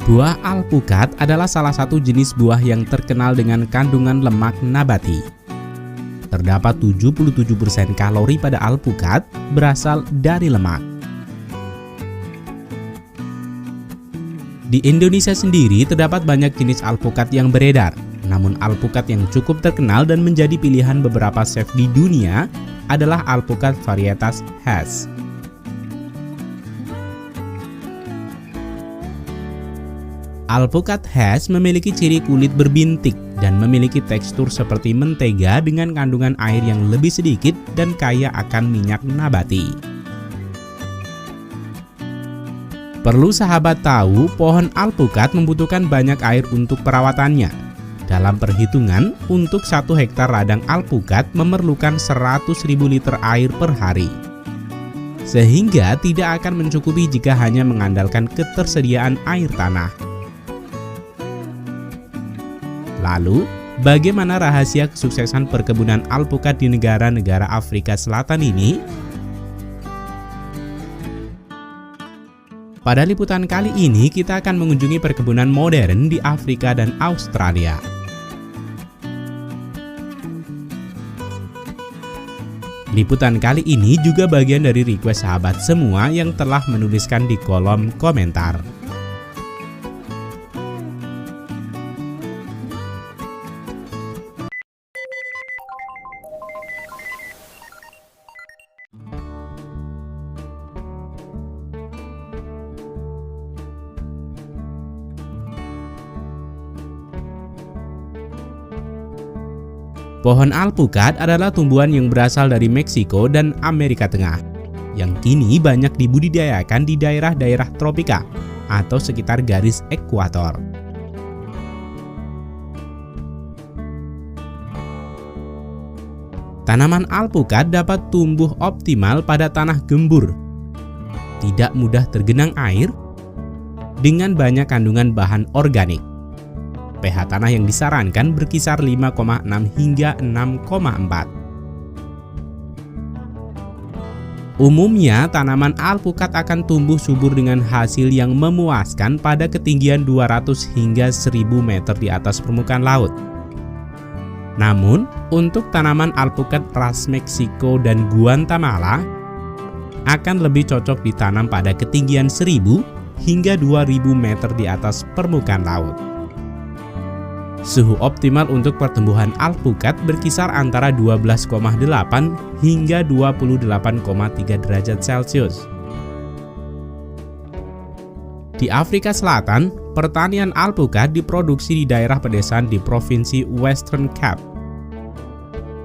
Buah alpukat adalah salah satu jenis buah yang terkenal dengan kandungan lemak nabati. Terdapat 77% kalori pada alpukat berasal dari lemak. Di Indonesia sendiri terdapat banyak jenis alpukat yang beredar. Namun alpukat yang cukup terkenal dan menjadi pilihan beberapa chef di dunia adalah alpukat varietas Hass. Alpukat Hass memiliki ciri kulit berbintik dan memiliki tekstur seperti mentega dengan kandungan air yang lebih sedikit dan kaya akan minyak nabati. Perlu sahabat tahu, pohon alpukat membutuhkan banyak air untuk perawatannya. Dalam perhitungan, untuk 1 hektar ladang alpukat memerlukan 100.000 liter air per hari. Sehingga tidak akan mencukupi jika hanya mengandalkan ketersediaan air tanah. Lalu, bagaimana rahasia kesuksesan perkebunan alpukat di negara-negara Afrika Selatan ini? Pada liputan kali ini, kita akan mengunjungi perkebunan modern di Afrika dan Australia. Liputan kali ini juga bagian dari request sahabat semua yang telah menuliskan di kolom komentar. Pohon alpukat adalah tumbuhan yang berasal dari Meksiko dan Amerika Tengah, yang kini banyak dibudidayakan di daerah-daerah tropika atau sekitar garis ekuator. Tanaman alpukat dapat tumbuh optimal pada tanah gembur, tidak mudah tergenang air, dengan banyak kandungan bahan organik. pH tanah yang disarankan berkisar 5,6 hingga 6,4. Umumnya, tanaman alpukat akan tumbuh subur dengan hasil yang memuaskan pada ketinggian 200 hingga 1000 meter di atas permukaan laut. Namun, untuk tanaman alpukat ras Meksiko dan Guatemala akan lebih cocok ditanam pada ketinggian 1000 hingga 2000 meter di atas permukaan laut. Suhu optimal untuk pertumbuhan alpukat berkisar antara 12,8 hingga 28,3 derajat Celcius. Di Afrika Selatan, pertanian alpukat diproduksi di daerah pedesaan di Provinsi Western Cape.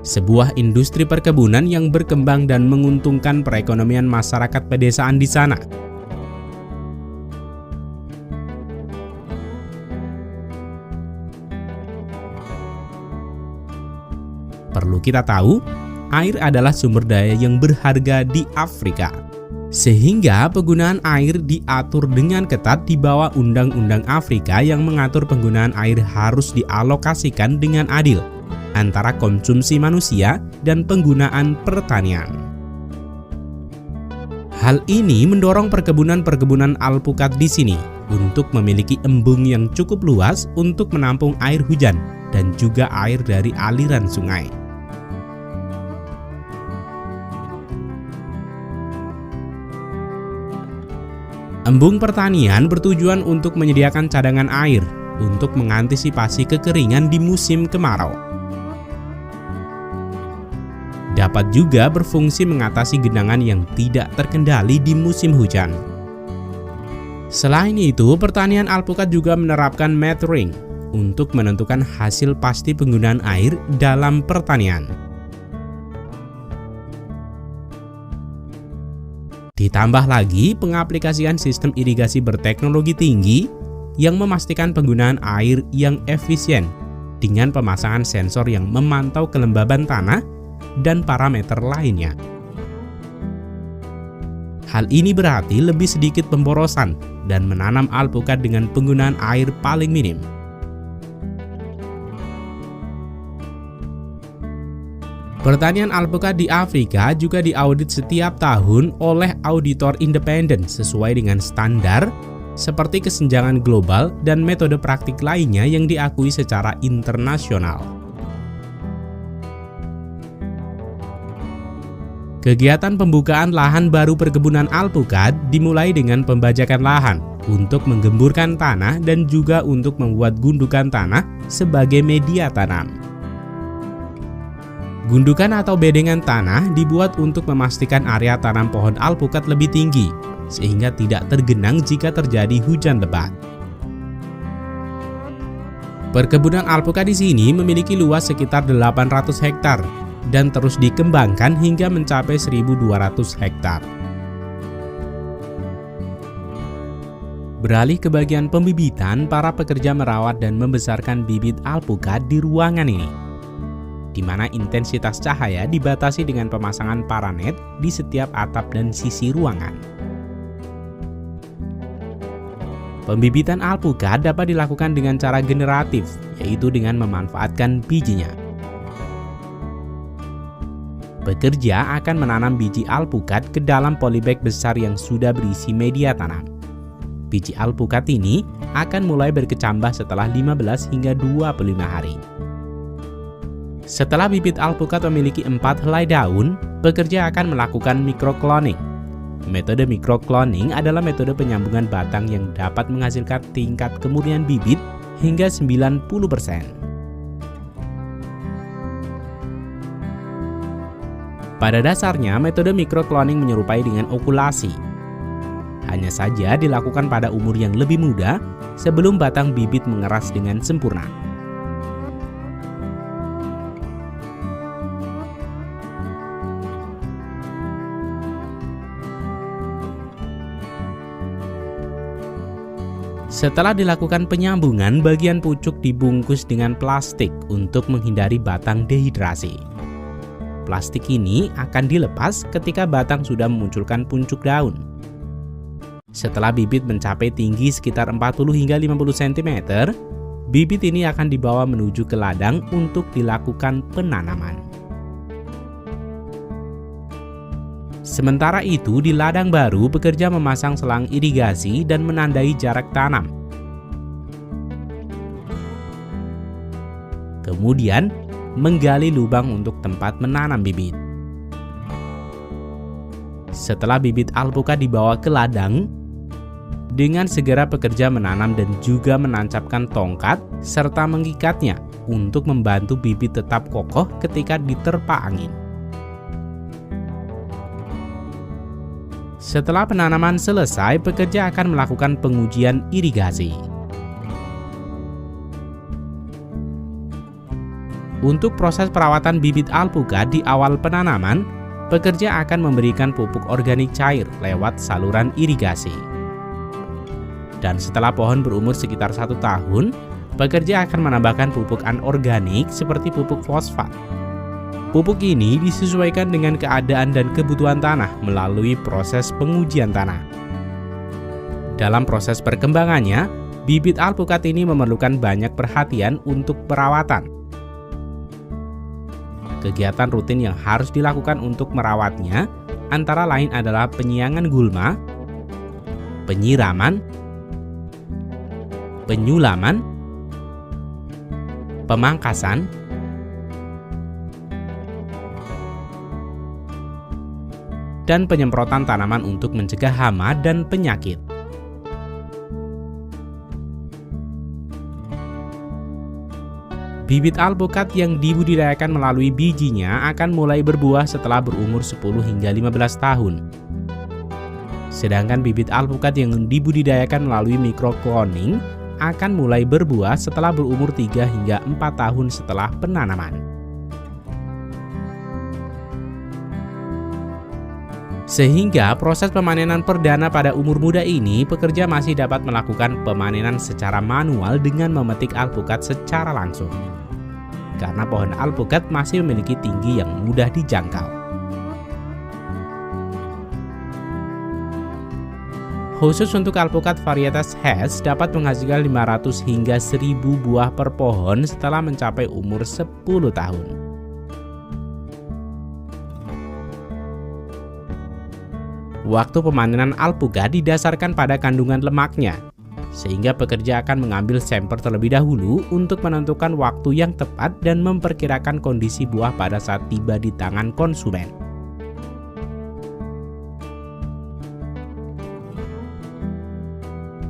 Sebuah industri perkebunan yang berkembang dan menguntungkan perekonomian masyarakat pedesaan di sana. Perlu kita tahu, air adalah sumber daya yang berharga di Afrika. Sehingga penggunaan air diatur dengan ketat di bawah Undang-Undang Afrika yang mengatur penggunaan air harus dialokasikan dengan adil antara konsumsi manusia dan penggunaan pertanian. Hal ini mendorong perkebunan alpukat di sini untuk memiliki embung yang cukup luas untuk menampung air hujan dan juga air dari aliran sungai. Embung pertanian bertujuan untuk menyediakan cadangan air untuk mengantisipasi kekeringan di musim kemarau. Dapat juga berfungsi mengatasi genangan yang tidak terkendali di musim hujan. Selain itu, pertanian alpukat juga menerapkan metering untuk menentukan hasil pasti penggunaan air dalam pertanian. Ditambah lagi pengaplikasian sistem irigasi berteknologi tinggi yang memastikan penggunaan air yang efisien dengan pemasangan sensor yang memantau kelembaban tanah dan parameter lainnya. Hal ini berarti lebih sedikit pemborosan dan menanam alpukat dengan penggunaan air paling minim. Pertanian alpukat di Afrika juga diaudit setiap tahun oleh auditor independen sesuai dengan standar seperti kesenjangan global dan metode praktik lainnya yang diakui secara internasional. Kegiatan pembukaan lahan baru perkebunan alpukat dimulai dengan pembajakan lahan untuk menggemburkan tanah dan juga untuk membuat gundukan tanah sebagai media tanam. Gundukan atau bedengan tanah dibuat untuk memastikan area tanam pohon alpukat lebih tinggi, sehingga tidak tergenang jika terjadi hujan lebat. Perkebunan alpukat di sini memiliki luas sekitar 800 hektar dan terus dikembangkan hingga mencapai 1.200 hektar. Beralih ke bagian pembibitan, para pekerja merawat dan membesarkan bibit alpukat di ruangan ini, di mana intensitas cahaya dibatasi dengan pemasangan paranet di setiap atap dan sisi ruangan. Pembibitan alpukat dapat dilakukan dengan cara generatif, yaitu dengan memanfaatkan bijinya. Pekerja akan menanam biji alpukat ke dalam polybag besar yang sudah berisi media tanam. Biji alpukat ini akan mulai berkecambah setelah 15 hingga 25 hari. Setelah bibit alpukat memiliki 4 helai daun, pekerja akan melakukan microcloning. Metode microcloning adalah metode penyambungan batang yang dapat menghasilkan tingkat kemurnian bibit hingga 90%. Pada dasarnya, metode microcloning menyerupai dengan okulasi. Hanya saja dilakukan pada umur yang lebih muda sebelum batang bibit mengeras dengan sempurna. Setelah dilakukan penyambungan, bagian pucuk dibungkus dengan plastik untuk menghindari batang dehidrasi. Plastik ini akan dilepas ketika batang sudah memunculkan puncuk daun. Setelah bibit mencapai tinggi sekitar 40 hingga 50 cm, bibit ini akan dibawa menuju ke ladang untuk dilakukan penanaman. Sementara itu, di ladang baru, pekerja memasang selang irigasi dan menandai jarak tanam. Kemudian, menggali lubang untuk tempat menanam bibit. Setelah bibit alpukat dibawa ke ladang, dengan segera pekerja menanam dan juga menancapkan tongkat serta mengikatnya untuk membantu bibit tetap kokoh ketika diterpa angin. Setelah penanaman selesai, pekerja akan melakukan pengujian irigasi. Untuk proses perawatan bibit alpukat di awal penanaman, pekerja akan memberikan pupuk organik cair lewat saluran irigasi. Dan setelah pohon berumur sekitar 1 tahun, pekerja akan menambahkan pupuk anorganik seperti pupuk fosfat. Pupuk ini disesuaikan dengan keadaan dan kebutuhan tanah melalui proses pengujian tanah. Dalam proses perkembangannya, bibit alpukat ini memerlukan banyak perhatian untuk perawatan. Kegiatan rutin yang harus dilakukan untuk merawatnya antara lain adalah penyiangan gulma, penyiraman, penyulaman, pemangkasan, dan penyemprotan tanaman untuk mencegah hama dan penyakit. Bibit alpukat yang dibudidayakan melalui bijinya akan mulai berbuah setelah berumur 10 hingga 15 tahun. Sedangkan bibit alpukat yang dibudidayakan melalui microcloning akan mulai berbuah setelah berumur 3 hingga 4 tahun setelah penanaman. Sehingga proses pemanenan perdana pada umur muda ini, pekerja masih dapat melakukan pemanenan secara manual dengan memetik alpukat secara langsung. Karena pohon alpukat masih memiliki tinggi yang mudah dijangkau. Khusus untuk alpukat varietas Hass dapat menghasilkan 500 hingga 1000 buah per pohon setelah mencapai umur 10 tahun. Waktu pemanenan alpukat didasarkan pada kandungan lemaknya sehingga pekerja akan mengambil sampel terlebih dahulu untuk menentukan waktu yang tepat dan memperkirakan kondisi buah pada saat tiba di tangan konsumen.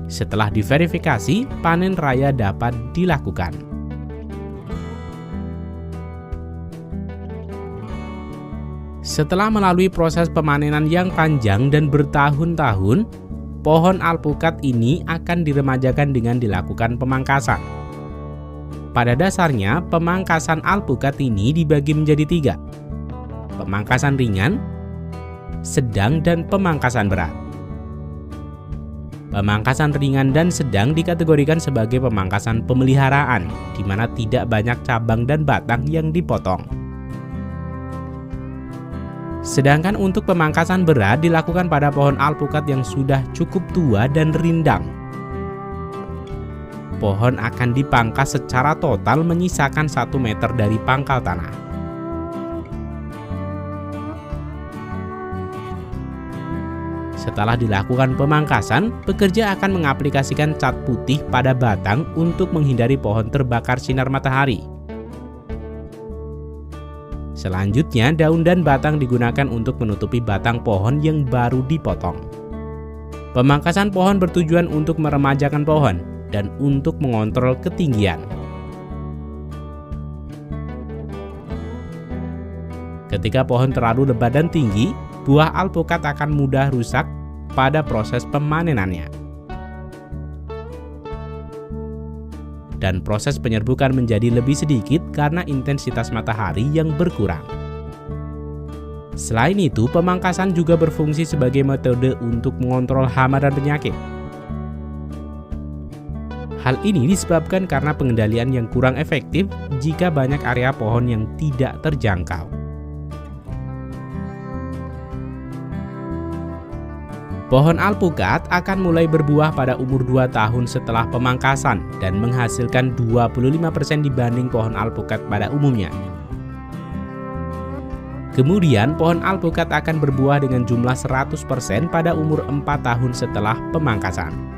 Setelah diverifikasi, panen raya dapat dilakukan. Setelah melalui proses pemanenan yang panjang dan bertahun-tahun, pohon alpukat ini akan diremajakan dengan dilakukan pemangkasan. Pada dasarnya, pemangkasan alpukat ini dibagi menjadi 3. Pemangkasan ringan, sedang, dan pemangkasan berat. Pemangkasan ringan dan sedang dikategorikan sebagai pemangkasan pemeliharaan, di mana tidak banyak cabang dan batang yang dipotong. Sedangkan untuk pemangkasan berat dilakukan pada pohon alpukat yang sudah cukup tua dan rindang. Pohon akan dipangkas secara total menyisakan 1 meter dari pangkal tanah. Setelah dilakukan pemangkasan, pekerja akan mengaplikasikan cat putih pada batang untuk menghindari pohon terbakar sinar matahari. Selanjutnya, daun dan batang digunakan untuk menutupi batang pohon yang baru dipotong. Pemangkasan pohon bertujuan untuk meremajakan pohon dan untuk mengontrol ketinggian. Ketika pohon terlalu lebat dan tinggi, buah alpukat akan mudah rusak pada proses pemanenannya. Dan proses penyerbukan menjadi lebih sedikit karena intensitas matahari yang berkurang. Selain itu, pemangkasan juga berfungsi sebagai metode untuk mengontrol hama dan penyakit. Hal ini disebabkan karena pengendalian yang kurang efektif jika banyak area pohon yang tidak terjangkau. Pohon alpukat akan mulai berbuah pada umur 2 tahun setelah pemangkasan dan menghasilkan 25% dibanding pohon alpukat pada umumnya. Kemudian pohon alpukat akan berbuah dengan jumlah 100% pada umur 4 tahun setelah pemangkasan.